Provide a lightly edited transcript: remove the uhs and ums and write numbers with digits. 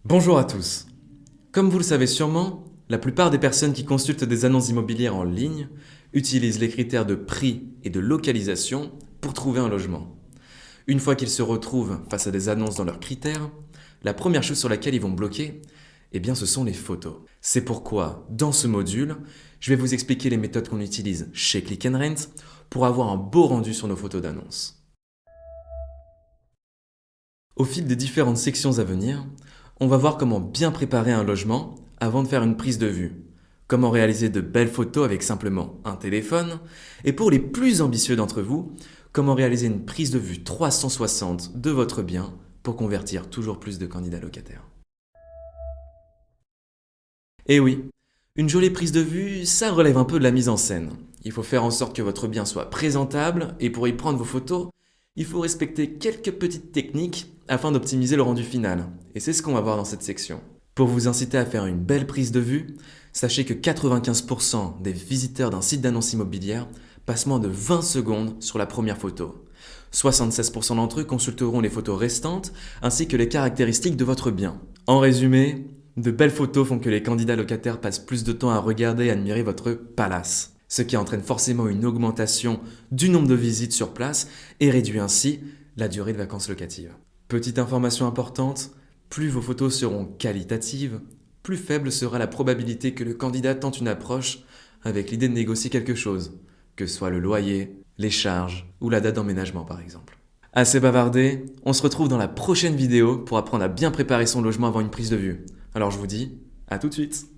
Bonjour à tous. Comme vous le savez sûrement, la plupart des personnes qui consultent des annonces immobilières en ligne utilisent les critères de prix et de localisation pour trouver un logement. Une fois qu'ils se retrouvent face à des annonces dans leurs critères, la première chose sur laquelle ils vont bloquer, ce sont les photos. C'est pourquoi, dans ce module, je vais vous expliquer les méthodes qu'on utilise chez Click and Rent pour avoir un beau rendu sur nos photos d'annonces. Au fil des différentes sections à venir, on va voir comment bien préparer un logement avant de faire une prise de vue, comment réaliser de belles photos avec simplement un téléphone, et pour les plus ambitieux d'entre vous, comment réaliser une prise de vue 360 de votre bien pour convertir toujours plus de candidats locataires. Et oui, une jolie prise de vue, ça relève un peu de la mise en scène. Il faut faire en sorte que votre bien soit présentable, et pour y prendre vos photos, il faut respecter quelques petites techniques afin d'optimiser le rendu final. Et c'est ce qu'on va voir dans cette section. Pour vous inciter à faire une belle prise de vue, sachez que 95% des visiteurs d'un site d'annonce immobilière passent moins de 20 secondes sur la première photo. 76% d'entre eux consulteront les photos restantes ainsi que les caractéristiques de votre bien. En résumé, de belles photos font que les candidats locataires passent plus de temps à regarder et admirer votre palace, ce qui entraîne forcément une augmentation du nombre de visites sur place et réduit ainsi la durée de vacances locatives. Petite information importante, plus vos photos seront qualitatives, plus faible sera la probabilité que le candidat tente une approche avec l'idée de négocier quelque chose, que ce soit le loyer, les charges ou la date d'emménagement par exemple. Assez bavardé, on se retrouve dans la prochaine vidéo pour apprendre à bien préparer son logement avant une prise de vue. Alors je vous dis, à tout de suite!